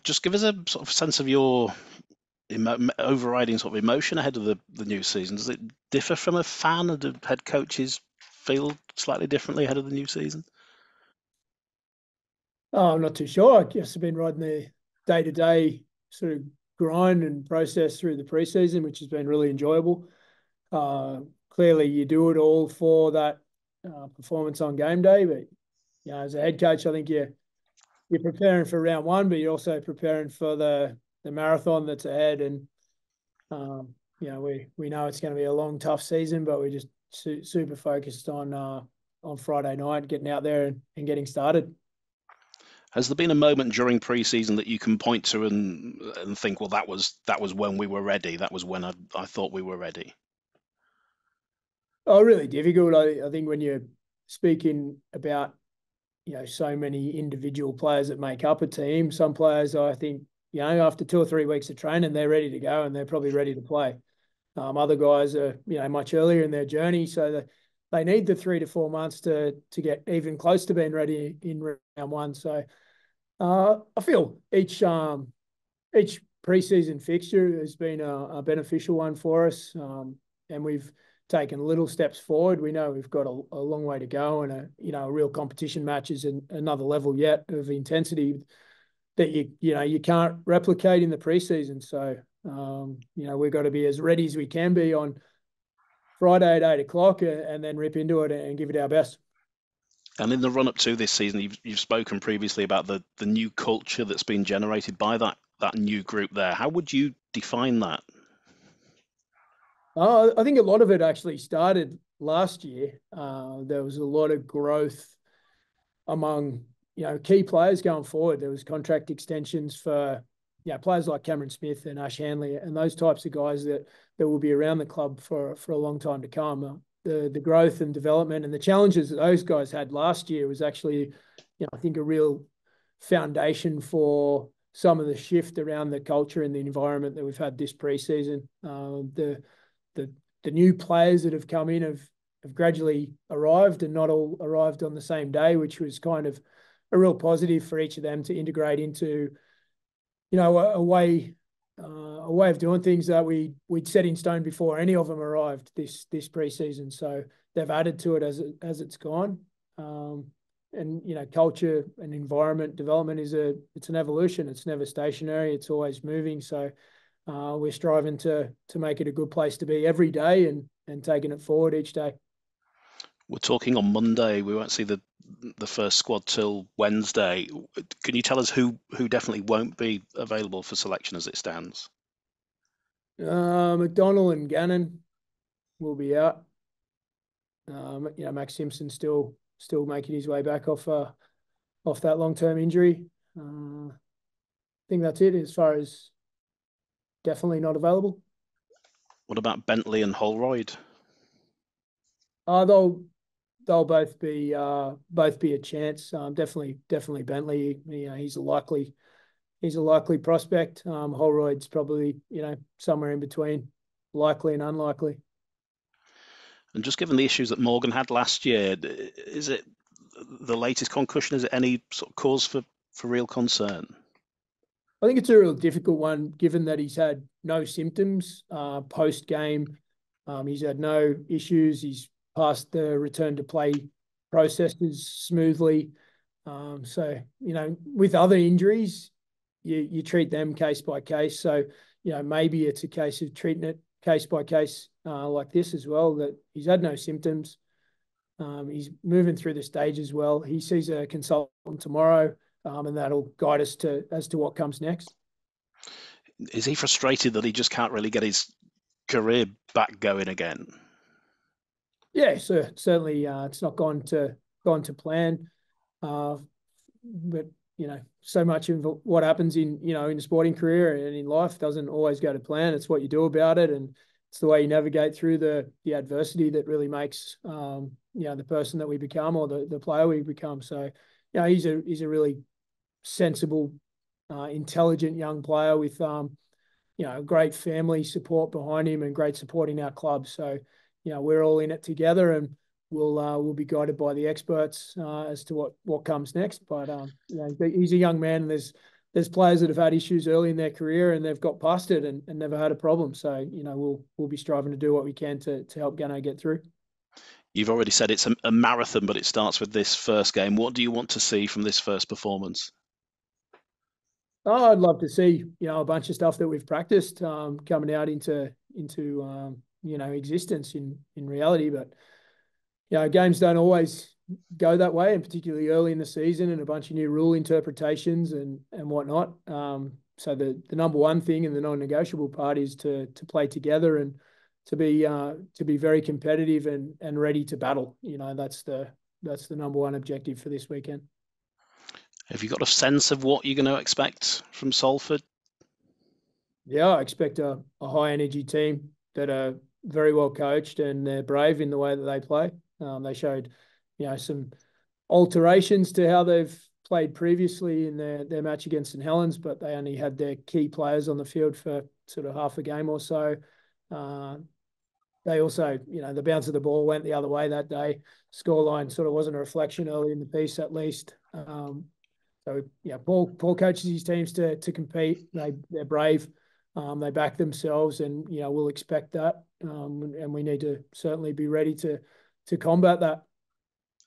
Just give us a sort of sense of your overriding sort of emotion ahead of the new season. Does it differ from a fan, or do head coaches feel slightly differently ahead of the new season? Oh, I'm not too sure. I guess I've been riding the day-to-day sort of grind and process through the preseason, which has been really enjoyable. Clearly, you do it all for that performance on game day, but as a head coach, I think you're preparing for round one, but you're also preparing for the marathon that's ahead. And we know it's going to be a long, tough season, but we're just super focused on Friday night, getting out there and getting started. Has there been a moment during pre-season that you can point to and think, well, that was when we were ready. That was when I thought we were ready. Oh, really difficult. I think when you're speaking about so many individual players that make up a team, some players I think after 2 or 3 weeks of training they're ready to go and they're probably ready to play. Other guys are much earlier in their journey, so that they need the 3 to 4 months to get even close to being ready in round one. So I feel each preseason fixture has been a beneficial one for us, and we've taken little steps forward. We know we've got a long way to go, and a real competition match is another level yet of intensity that you can't replicate in the preseason. So we've got to be as ready as we can be on Friday at 8 o'clock, and then rip into it and give it our best. And in the run-up to this season, you've spoken previously about the new culture that's been generated by that new group there. How would you define that? I think a lot of it actually started last year. There was a lot of growth among key players going forward. There was contract extensions for players like Cameron Smith and Ash Hanley and those types of guys that will be around the club for a long time to come. The growth and development and the challenges that those guys had last year was actually, I think, a real foundation for some of the shift around the culture and the environment that we've had this preseason. The new players that have come in have gradually arrived and not all arrived on the same day, which was kind of a real positive for each of them to integrate into, a way of doing things that we'd set in stone before any of them arrived this preseason. So they've added to it as it's gone. And culture and environment development it's an evolution. It's never stationary. It's always moving. So we're striving to make it a good place to be every day and taking it forward each day. We're talking on Monday. We won't see the first squad till Wednesday. Can you tell us who definitely won't be available for selection as it stands? McDonald and Gannon will be out. Max Simpson still making his way back off that long-term injury. I think that's it as far as definitely not available. What about Bentley and Holroyd? They'll both be a chance. Definitely Bentley. He's a likely prospect. Holroyd's probably somewhere in between likely and unlikely. And just given the issues that Morgan had last year, is it the latest concussion? Is it any sort of cause for real concern? I think it's a real difficult one, given that he's had no symptoms post game. He's had no issues. He's passed the return to play processes smoothly. So with other injuries, you treat them case by case. So maybe it's a case of treating it case by case like this as well. That he's had no symptoms. He's moving through the stages well. He sees a consultant tomorrow. And that'll guide us as to what comes next. Is he frustrated that he just can't really get his career back going again? Yeah, so certainly it's not gone to plan. But so much of what happens in the sporting career and in life doesn't always go to plan. It's what you do about it, and it's the way you navigate through the adversity that really makes the person that we become or the player we become. So he's a really sensible, intelligent young player with great family support behind him and great support in our club. So we're all in it together, and we'll be guided by the experts as to what comes next. But he's a young man, and there's there's players that have had issues early in their career and they've got past it and never had a problem. So, we'll be striving to do what we can to help Gunnar get through. You've already said it's a marathon, but it starts with this first game. What do you want to see from this first performance? Oh, I'd love to see, a bunch of stuff that we've practiced coming out into existence in reality. But, games don't always go that way, and particularly early in the season and a bunch of new rule interpretations and whatnot. So the number one thing and the non-negotiable part is to play together and to be very competitive and ready to battle. That's the number one objective for this weekend. Have you got a sense of what you're going to expect from Salford? Yeah, I expect a high energy team that are very well coached and they're brave in the way that they play. They showed, some alterations to how they've played previously in their match against St Helens, but they only had their key players on the field for sort of half a game or so. They also, the bounce of the ball went the other way that day. Scoreline sort of wasn't a reflection early in the piece, at least. Paul coaches his teams to compete. They're brave. They back themselves, and we'll expect that. And we need to certainly be ready to combat that.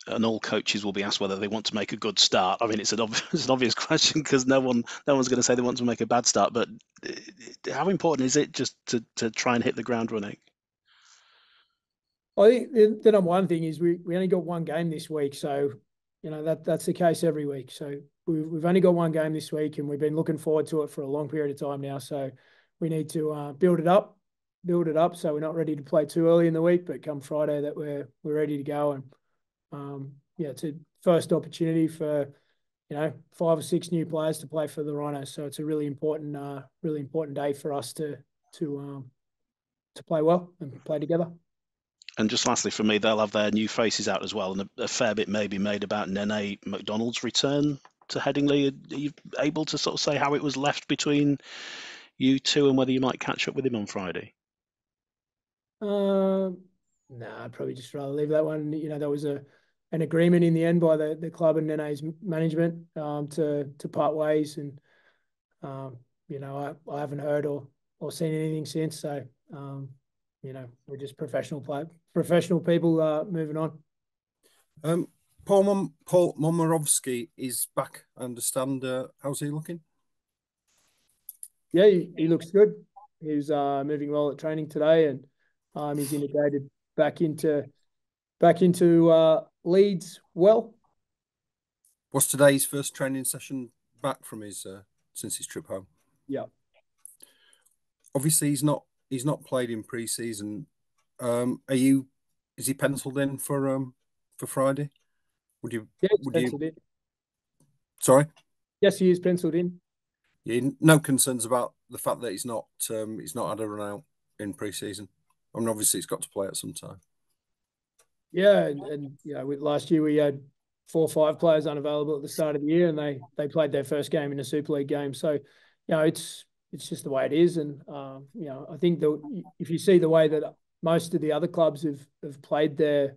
And all coaches will be asked whether they want to make a good start. I mean, it's an obvious question because no one's going to say they want to make a bad start. But how important is it just to try and hit the ground running? I think the number one thing is we only got one game this week, so that's the case every week. So we've only got one game this week, and we've been looking forward to it for a long period of time now. So we need to build it up, so we're not ready to play too early in the week, but come Friday that we're ready to go. And it's a first opportunity for 5 or 6 new players to play for the Rhinos. So it's a really important day for us to play well and play together. And just lastly, for me, they'll have their new faces out as well, and a fair bit may be made about Nene McDonald's return to Headingley. Are you able to sort of say how it was left between you two and whether you might catch up with him on Friday? No, I'd probably just rather leave that one. There was an agreement in the end by the club and Nene's management to part ways, and I haven't heard or seen anything since. So we're just professional people moving on. Paul Momorovsky is back, I understand. How's he looking? Yeah, he looks good. He's moving well at training today, and he's integrated back into Leeds well. Was today's first training session back from since his trip home? Yeah. Obviously, he's not played in pre-season. Is he penciled in for Friday? Yeah, he's penciled in. Sorry? Yes, he is penciled in. Yeah, no concerns about the fact that he's not had a run out in pre-season. I mean, obviously he's got to play at some time. Yeah, and last year we had 4 or 5 players unavailable at the start of the year, and they played their first game in a Super League game. So, it's just the way it is, and I think that if you see the way that most of the other clubs have played their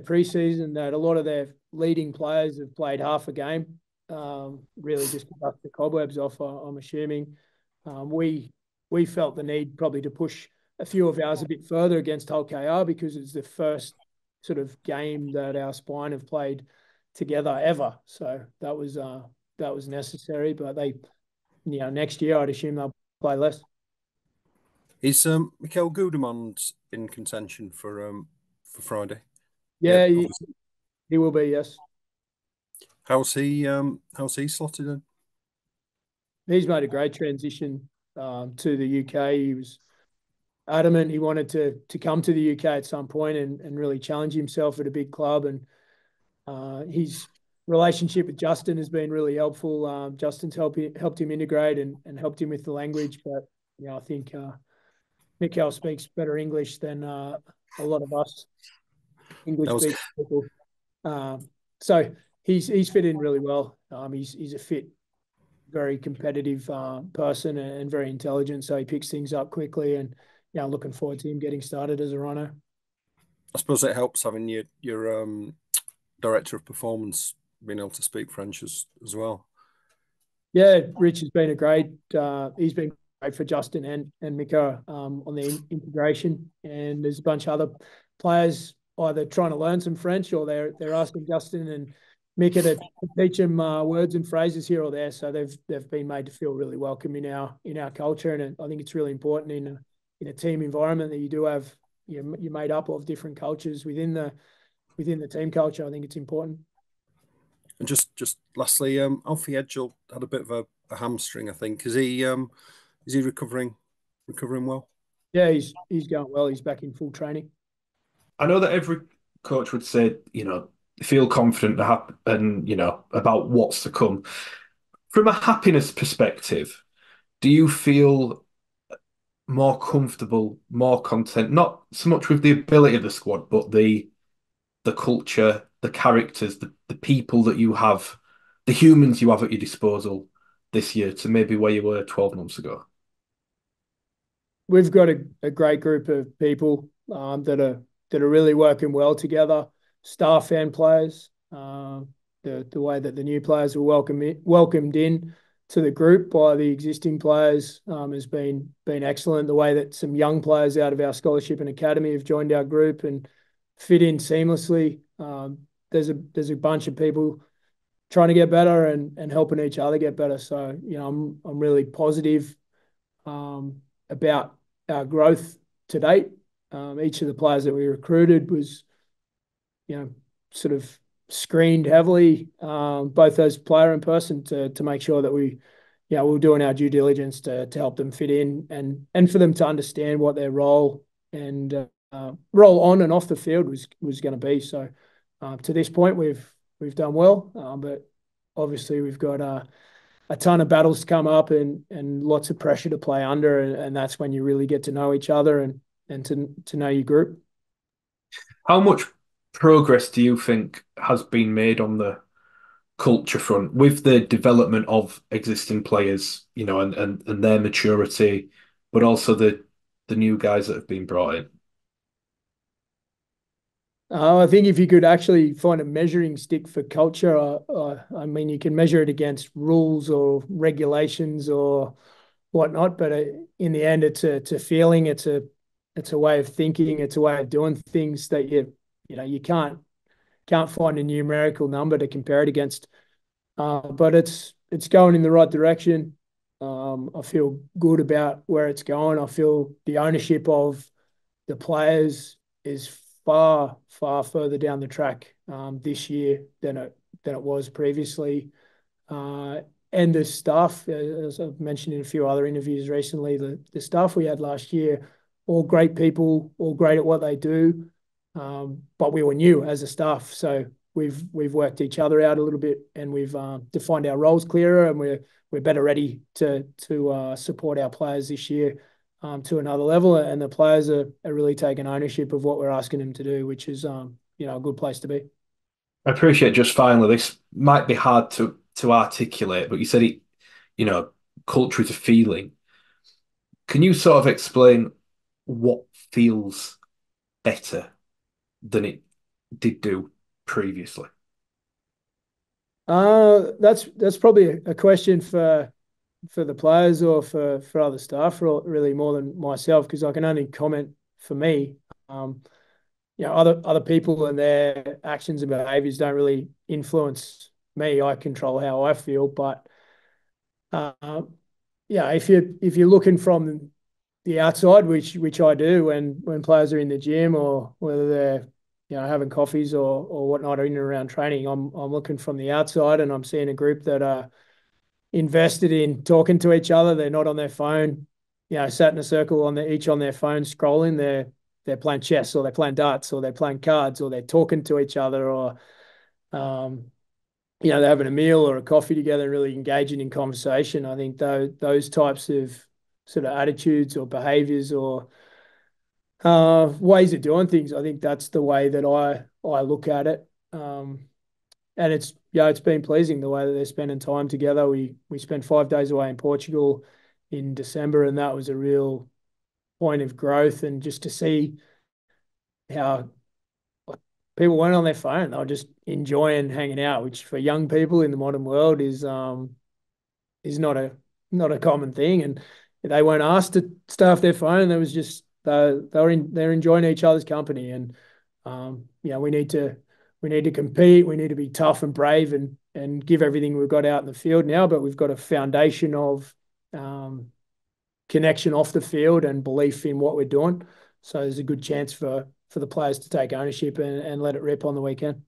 pre-season, that a lot of their leading players have played half a game, really just to dust the cobwebs off. I'm assuming we felt the need probably to push a few of ours a bit further against Hull KR because it's the first sort of game that our spine have played together ever. So that was necessary, but they, next year I'd assume they'll play less. Is Mikel Gudemond in contention for Friday? Yeah, he will be. Yes. How's he slotted in? He's made a great transition to the UK. He was adamant he wanted to come to the UK at some point and really challenge himself at a big club. And his relationship with Justin has been really helpful. Justin's helped him integrate and helped him with the language. But I think Mikel speaks better English than a lot of us English-speaking people. So he's fit in really well. He's a fit, very competitive person and very intelligent. So he picks things up quickly, and looking forward to him getting started as a Rhino. I suppose it helps having your director of performance being able to speak French as well. Yeah, Rich has been he's been great for Justin and Mika on the integration. And there's a bunch of other players either trying to learn some French or they're asking Justin and Mika to teach them words and phrases here or there. So they've been made to feel really welcome in our culture. And I think it's really important in a team environment that you do have you're made up of different cultures within the team culture. I think it's important. And just lastly, Alfie Edgell had a bit of a hamstring, I think. Is he recovering well? Yeah, he's going well. He's back in full training. I know that every coach would say, feel confident and about what's to come. From a happiness perspective, do you feel more comfortable, more content, not so much with the ability of the squad, but the culture, the characters, the people that you have, the humans you have at your disposal this year to maybe where you were 12 months ago? We've got a great group of people that are really working well together, staff and players. The way that the new players were welcomed in to the group by the existing players has been excellent. The way that some young players out of our scholarship and academy have joined our group and fit in seamlessly. There's a bunch of people trying to get better and helping each other get better. So I'm really positive about our growth to date. Each of the players that we recruited was, sort of screened heavily, both as player and person, to make sure that we were doing our due diligence to help them fit in and for them to understand what their role and role on and off the field was going to be. So to this point, we've done well, but obviously we've got a ton of battles to come up and lots of pressure to play under, and that's when you really get to know each other and to know your group. How much progress do you think has been made on the culture front with the development of existing players, and their maturity, but also the new guys that have been brought in? I think if you could actually find a measuring stick for culture, I mean, you can measure it against rules or regulations or whatnot, but in the end, it's a feeling, it's a way of thinking, it's a way of doing things that you can't find a numerical number to compare it against. But it's going in the right direction. I feel good about where it's going. I feel the ownership of the players is far, far further down the track this year than it was previously. And the staff, as I've mentioned in a few other interviews recently, the staff we had last year, all great people, all great at what they do, but we were new as a staff, so we've worked each other out a little bit, and we've defined our roles clearer, and we're better ready to support our players this year to another level, and the players are really taking ownership of what we're asking them to do, which is a good place to be. I appreciate, just finally, this might be hard to articulate, but you said it, culture is a feeling. Can you sort of explain what feels better than it did do previously? That's probably a question for the players or for other staff, really more than myself, because I can only comment for me. Other people and their actions and behaviours don't really influence me. I control how I feel, but if you're looking from the outside, which I do, when players are in the gym or whether they're having coffees or whatnot, or in and around training, I'm looking from the outside and I'm seeing a group that are invested in talking to each other. They're not on their phone, sat in a circle each on their phone scrolling. They're playing chess, or they're playing darts, or they're playing cards, or they're talking to each other, or they're having a meal or a coffee together and really engaging in conversation. I think those types of sort of attitudes or behaviours or ways of doing things, I think that's the way that I look at it. And it's been pleasing the way that they're spending time together. We spent 5 days away in Portugal in December, and that was a real point of growth. And just to see how people weren't on their phone, they were just enjoying hanging out, which for young people in the modern world is is not a common thing, and they weren't asked to stay off their phone. There was just they're enjoying each other's company, and we need to compete. We need to be tough and brave and give everything we've got out in the field now. But we've got a foundation of connection off the field and belief in what we're doing. So there's a good chance for the players to take ownership and let it rip on the weekend.